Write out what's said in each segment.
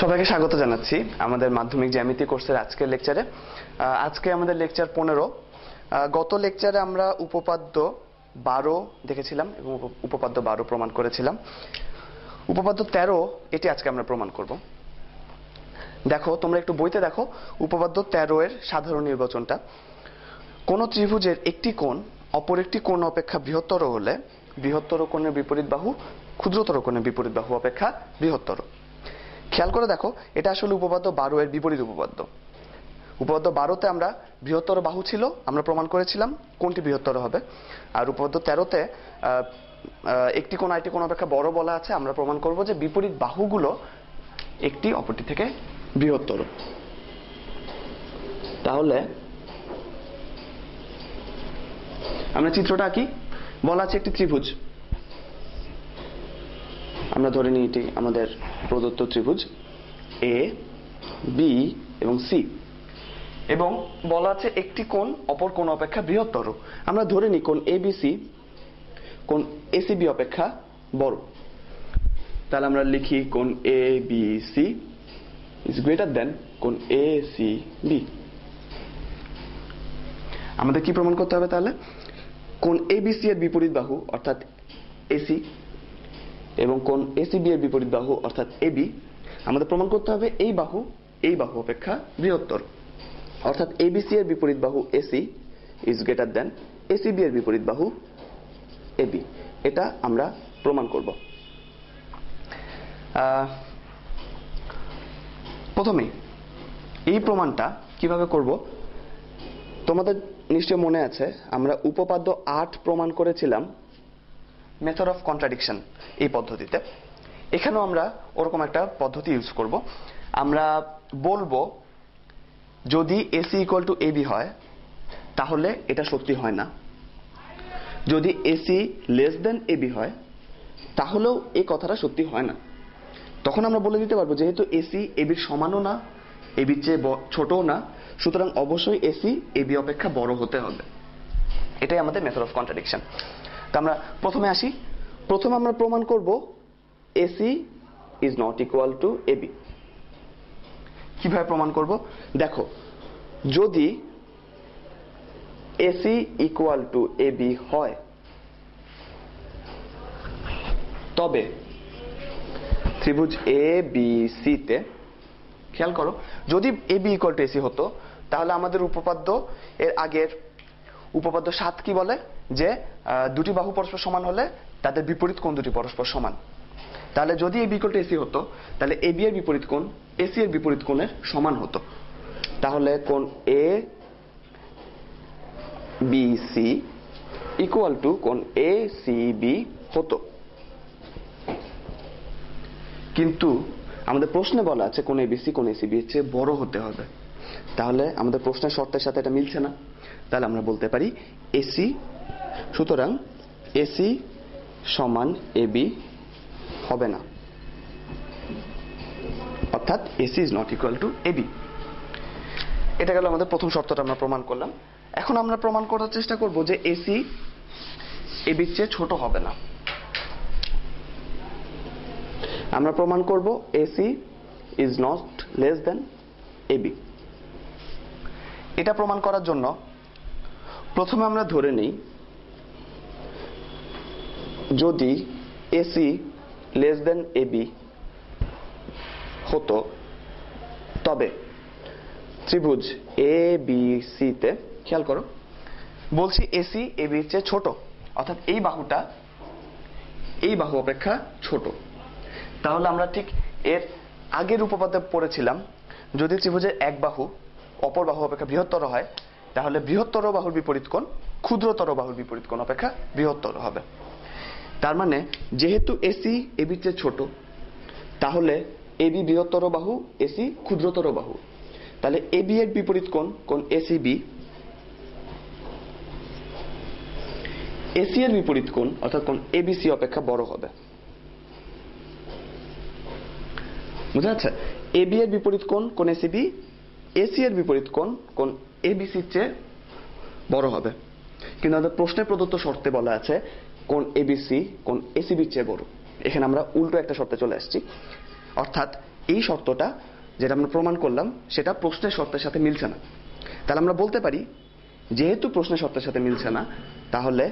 সবাইকে স্বাগত জানাচ্ছি আমাদের মাধ্যমিক জ্যামিতি কোর্সের আজকের লেকচারে। আজকে আমাদের লেকচার 15। গত লেকচারে আমরা উপপাদ্য 12 দেখেছিলাম এবং উপপাদ্য 12 প্রমাণ করেছিলাম। উপপাদ্য 13 এটি আজকে আমরা প্রমাণ করব। দেখো, তোমরা একটু বইতে দেখো উপপাদ্য 13 এর সাধারণ নির্বাচনটা। কোন ত্রিভুজের একটি কোণ অপর একটি কোণ অপেক্ষা বৃহত্তর হলে বৃহত্তর কোণের বিপরীত বাহু ক্ষুদ্রতর কোণের বিপরীত বাহু অপেক্ষা বৃহত্তর। খেয়াল করে দেখো, এটা আসলে উপপাদ্য 12 এর বিপরীত উপপাদ্য। উপপাদ্য 12তে আমরা বৃহত্তর বাহু ছিল, আমরা প্রমাণ করেছিলাম কোনটি বৃহত্তর হবে। আর উপপাদ্য 13তে একটি কোণ আরেকটি কোণ অপেক্ষা বড় বলা আছে, আমরা প্রমাণ করব যে বিপরীত বাহুগুলো একটি অপরটি থেকে বৃহত্তর। তাহলে আমরা চিত্রটা আঁকি। বলা আছে একটি ত্রিভুজ, আমরা ধরে নিই এটি আমাদের প্রদত্ত ত্রিভুজ এ, বি এবং সি, এবং বলা আছে একটি কোণ অপর কোণ অপেক্ষা বৃহত্তর। আমরা ধরে নিই কোণ এবিসি কোণ এসিবি অপেক্ষা বড়। তাহলে আমরা লিখি কোণ এবিসি ইজ গ্রেটার দেন কোণ এসিবি। আমাদের কি প্রমাণ করতে হবে? তাহলে কোণ এবিসি এর বিপরীত বাহু অর্থাৎ এসি এবং কোণ এসিবি এর বিপরীত বাহু অর্থাৎ এবি, আমাদের প্রমাণ করতে হবে এই বাহু অপেক্ষা বৃহত্তর। অর্থাৎ এবিসি এর বিপরীত বাহু AC is greater then ACB এর বিপরীত বাহু এবি। এটা আমরা প্রমাণ করব। প্রথমে এই প্রমাণটা কিভাবে করব তোমাদের নিশ্চয় মনে আছে, আমরা উপপাদ্য 8 প্রমাণ করেছিলাম মেথড অফ কন্ট্রাডিকশন এই পদ্ধতিতে। এখানেও আমরা ওরকম একটা পদ্ধতি ইউজ করব। আমরা বলবো যদি এসি ইকুয়াল টু এবি হয় তাহলে এটা সত্যি হয় না, যদি এসি লেস দেন এবি হয় তাহলেও এই কথাটা সত্যি হয় না। তখন আমরা বলে দিতে পারবো যেহেতু এসি এবির সমানও না, এবির চেয়ে ছোটও না, সুতরাং অবশ্যই এসি এবি অপেক্ষা বড় হতে হবে। এটাই আমাদের মেথড অফ কন্ট্রাডিকশন। তা আমরা প্রথমে আসি। প্রথমে আমরা প্রমাণ করব AC is not equal to AB. কিভাবে প্রমাণ করব? দেখো, যদি এসি ইকুয়াল টু এবি হয় তবে ত্রিভুজ এ বি সি তে, খেয়াল করো, যদি এবি ইকুয়াল টু এসি হতো তাহলে আমাদের উপপাদ্য এর আগের উপপাদ্য 7 কি বলে যে দুটি বাহু পরস্পর সমান হলে তাদের বিপরীত কোণ দুটি পরস্পর সমান। তাহলে যদি এবি ইকুয়াল টু এসি হতো তাহলে এবি এর বিপরীত কোণ এসি এর বিপরীত কোণের সমান হতো। তাহলে কোণ A B C equal to কোণ এ সি বি হতো। কিন্তু আমাদের প্রশ্নে বলা আছে কোণ এবিসি কোণ এসিবি এর চেয়ে বড় হতে হবে। তাহলে আমাদের প্রশ্নের শর্তের সাথে এটা মিলছে না। তাহলে আমরা বলতে পারি এসি, সুতরাং এসি সমান এবি হবে না, অর্থাৎ AC is not equal to AB. এটা গেল আমাদের প্রথম শর্তটা আমরা প্রমাণ করলাম। এখন আমরা প্রমাণ করার চেষ্টা করব যে এসি এবির চেয়ে ছোট হবে না। আমরা প্রমাণ করব AC is not less than AB. এটা প্রমাণ করার জন্য প্রথমে আমরা ধরে নিই যদি এসি লেস দেন এবি হতো তবে ত্রিভুজ এ বি সি তে, খেয়াল করো, বলছি এসি এবি এর চেয়ে ছোট, অর্থাৎ এই বাহুটা এই বাহু অপেক্ষা ছোট। তাহলে আমরা ঠিক এর আগের উপপাদ্যে পড়েছিলাম যদি ত্রিভুজের এক বাহু অপর বাহু অপেক্ষা বৃহত্তর হয় তাহলে বৃহত্তর বাহুর বিপরীত কোণ ক্ষুদ্রতর বাহুর বিপরীত কোণ অপেক্ষা বৃহত্তর হবে। তার মানে যেহেতু এসি এবির চেয়ে ছোট তাহলে এবি বৃহত্তর বাহু এসি ক্ষুদ্রতর বাহু। তাহলে এবি এর বিপরীত কোণ কোণ এসিবি, এসি এর বিপরীত কোণ অর্থাৎ কোণ এবিসি অপেক্ষা বড় হবে। বুঝা যাচ্ছে? এবি এর বিপরীত কোণ কোণ এসিবি, এসি এর বিপরীত কোণ কোণ এবিসির চেয়ে বড় হবে। কিন্তু আমাদের প্রশ্নে প্রদত্ত শর্তে বলা আছে কোণ এবিসি কোণ এসিবির চেয়ে বড়। এখানে আমরা উল্টো একটা শর্তে চলে আসছি, অর্থাৎ এই শর্তটা যেটা আমরা প্রমাণ করলাম সেটা প্রশ্নের শর্তের সাথে মিলছে না। তাহলে আমরা বলতে পারি যেহেতু প্রশ্নের শর্তের সাথে মিলছে না, তাহলে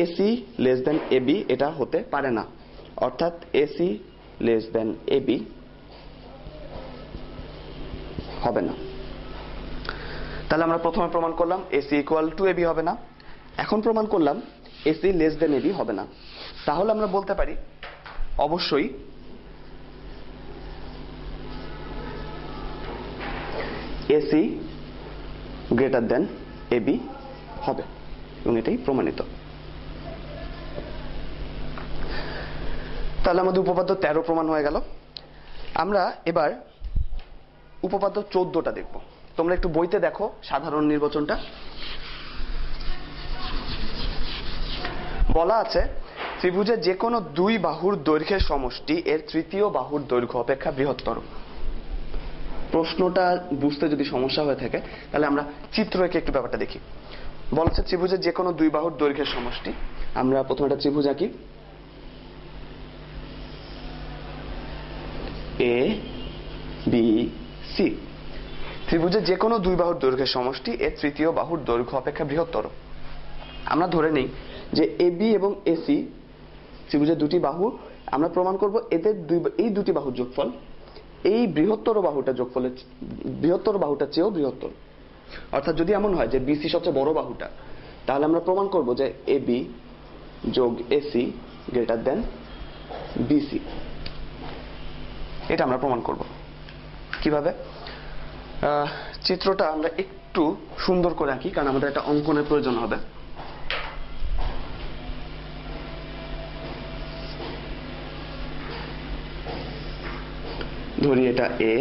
এসি লেস দেন এবি এটা হতে পারে না। অর্থাৎ এসি লেস দেন এবি হবে না। তাহলে আমরা প্রথমে প্রমাণ করলাম এসি ইকুয়াল টু এবি হবে না। এখন প্রমাণ করলাম এসি লেস দেন এবি হবে না। তাহলে আমরা বলতে পারি অবশ্যই এসি গ্রেটার দেন এবি হবে, এবং এটাই প্রমাণিত। তাহলে আমাদের উপপাদ্য 13 প্রমাণ হয়ে গেল। আমরা এবার উপপাদ্য 14টা দেখব। তোমরা একটু বইতে দেখো সাধারণ নির্বাচনটা। বলা আছে ত্রিভুজের যে কোনো দুই বাহুর দৈর্ঘ্যের সমষ্টি এর তৃতীয় বাহুর দৈর্ঘ্য অপেক্ষা বৃহত্তর। প্রশ্নটা বুঝতে যদি সমস্যা হয়ে থাকে তাহলে আমরা চিত্র এঁকে একটু ব্যাপারটা দেখি। বলছে ত্রিভুজের যে কোনো দুই বাহুর দৈর্ঘ্যের সমষ্টি। আমরা প্রথমে একটা ত্রিভুজ আঁকি, এ বি সি। ত্রিভুজের যে কোনো দুই বাহুর দৈর্ঘ্যের সমষ্টি এর তৃতীয় বাহুর দৈর্ঘ্য অপেক্ষা বৃহত্তর। আমরা ধরে নেই যে এবি এবং এসি ত্রিভুজের দুটি বাহু। আমরা প্রমাণ করব এদের এই দুটি বাহুর যোগফল এই বৃহত্তর বাহুটা চেয়েও বৃহত্তর। অর্থাৎ যদি এমন হয় যে বিসি সবচেয়ে বড় বাহুটা, তাহলে আমরা প্রমাণ করব যে এবি যোগ এসি গ্রেটার দেন বিসি। এটা আমরা প্রমাণ করব। কিভাবে? চিত্রটা আমরা একটু সুন্দর করে আঁকি, কারণ আমাদের একটা অঙ্কনের প্রয়োজন হবে। ধরি এটা এ,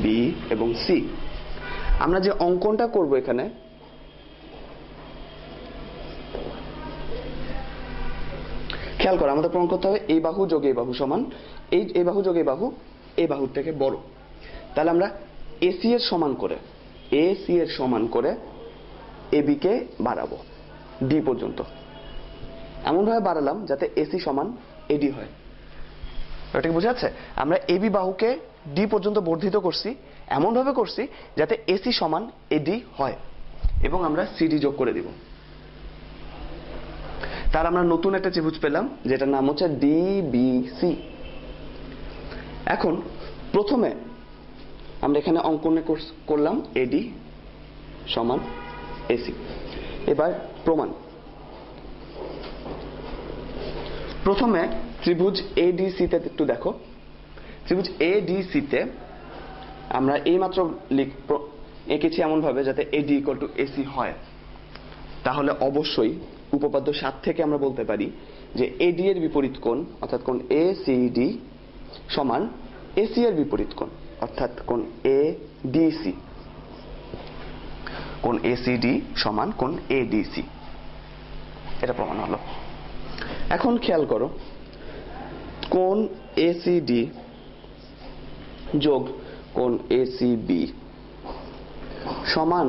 বি এবং সি। আমরা যে অঙ্কনটা করব এখানে, খেয়াল করো আমাদের প্রমাণ করতে হবে এই বাহু যোগ এই বাহু সমান এই বাহু যোগ এই বাহু এই বাহুর থেকে বড়। তাহলে আমরা এসি এর সমান করে এবি কে বাড়াবো ডি পর্যন্ত। এমন ভাবে বাড়ালাম যাতে এসি সমান এডি হয়। এটা কি বুঝা যাচ্ছে? আমরা এবি বাহুকে ডি পর্যন্ত বর্ধিত করছি, এমন ভাবে করছি যাতে এসি সমান এডি হয়, এবং আমরা সিডি যোগ করে দিব। তার আমরা নতুন একটা ত্রিভুজ পেলাম যেটার নাম হচ্ছে ডিবিসি। এখন প্রথমে আমরা এখানে অঙ্কন করলাম এডি সমান এসি। এবার প্রমাণ। প্রথমে ত্রিভুজ এডিসি তে একটু দেখো। ত্রিভুজ এডিসি তে আমরা এই মাত্র এঁকেছি এমন ভাবে যাতে এডি ইকুয়াল টু এসি হয়। তাহলে অবশ্যই উপপাদ্য 7 থেকে আমরা বলতে পারি যে এডি এর বিপরীত কোণ অর্থাৎ কোণ এসিডি সমান এসি এর বিপরীত কোণ অর্থাৎ কোণ এডিসি। কোণ এসিডি সমান কোণ এডিসি। এটা প্রমাণ হলো। এখন খেয়াল করো, কোণ এসিডি যোগ কোণ এসিবি সমান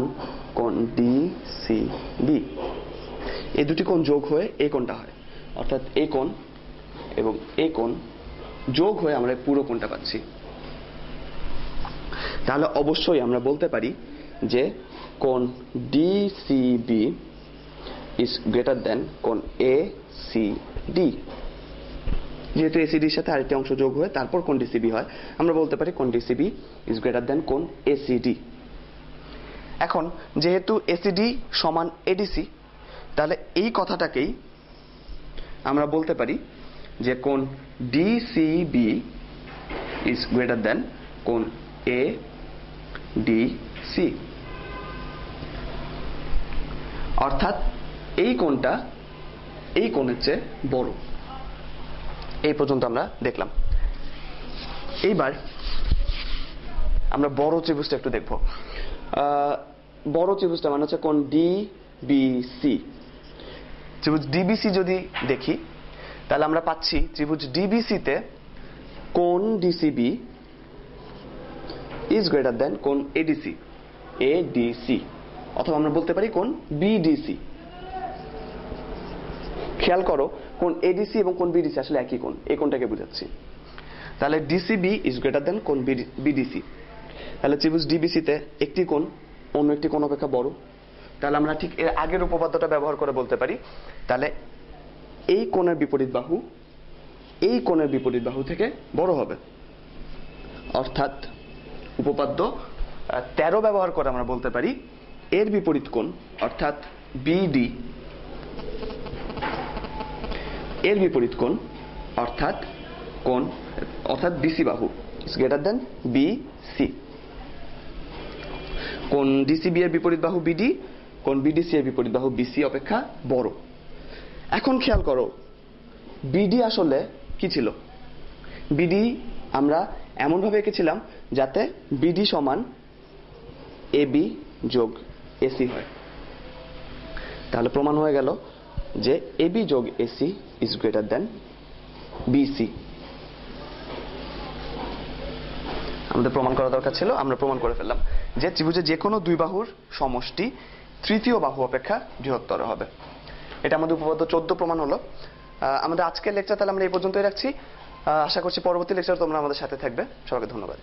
কোণ ডিসিবি। এই দুটি কোণ যোগ হয়ে এই কোণটা হয়, অর্থাৎ এই কোণ এবং এই কোণ যোগ হয়ে আমরা পুরো কোণটা পাচ্ছি। তাহলে অবশ্যই আমরা বলতে পারি যে কোণ ডিসিবি ইজ গ্রেটার দেন কোণ এসিডি। যেহেতু এসিডির সাথে আরেকটি অংশ যোগ হয়ে তারপর কোণ ডিসিবি হয়, আমরা বলতে পারি কোণ ডিসিবি ইজ গ্রেটার দেন কোণ এসিডি। এখন যেহেতু এসিডি সমান এডিসি, তাহলে এই কথাটাকেই আমরা বলতে পারি যে কোণ ডিসিবি ইজ গ্রেটার দেন কোণ এডিসি। অর্থাৎ এই কোণটা এই কোণের চেয়ে বড়। এই পর্যন্ত আমরা দেখলাম। এইবার আমরা বড় ত্রিভুজটা একটু দেখব। বড় ত্রিভুজটা মানে হচ্ছে কোণ ডিবিসি। ত্রিভুজ ডিবিসি যদি দেখি তাহলে আমরা পাচ্ছি ত্রিভুজ ডিবিসি তে কোণ ডিসিবি ইজ গ্রেটার দেন কোণ এডিসি এডিসি, অথবা আমরা বলতে পারি কোণ বিডিসি। খেয়াল করো কোণ এডিসি এবং কোণ বিডিসি আসলে একই কোণ, এই কোণটাকে বুঝাচ্ছি। তাহলে ডিসিবি ইজ গ্রেটার দেন কোণ বিডিসি। তাহলে ত্রিভুজ ডিবিসিতে একটি কোণ অন্য একটি কোণ অপেক্ষা বড়। তাহলে আমরা ঠিক এর আগের উপপাদ্যটা ব্যবহার করে বলতে পারি, তাহলে এই কোণের বিপরীত বাহু এই কোণের বিপরীত বাহু থেকে বড় হবে। অর্থাৎ উপপাদ্য 13 ব্যবহার করে আমরা বলতে পারি এর বিপরীত কোণ অর্থাৎ বিডি এর বিপরীত কোণ অর্থাৎ বিসি বাহু ইজ গ্রেটার দেন বিসি। কোণ ডিসিবি এর বিপরীত বাহু বিডি, কোণ বিডিসি এর বিপরীত বাহু বিসি অপেক্ষা বড়। এখন খেয়াল করো বিডি আসলে কি ছিল? বিডি আমরা এমন ভাবে এঁকেছিলাম যাতে বিডি সমান এবি যোগ এসি হয়। তাহলে প্রমাণ হয়ে গেল যে এবি যোগ AC is greater than BC. আমাদের প্রমাণ করা দরকার ছিল, আমরা প্রমাণ করে ফেললাম যে ত্রিভুজের যে কোনো দুই বাহুর সমষ্টি তৃতীয় বাহু অপেক্ষা বৃহত্তর হবে। এটা আমাদের উপপাদ্য 14 প্রমাণ হলো। আমাদের আজকের লেকচার তাহলে আমরা এই পর্যন্তই রাখছি। আশা করছি পরবর্তী লেকচার তোমরা আমাদের সাথে থাকবে। সবাইকে ধন্যবাদ।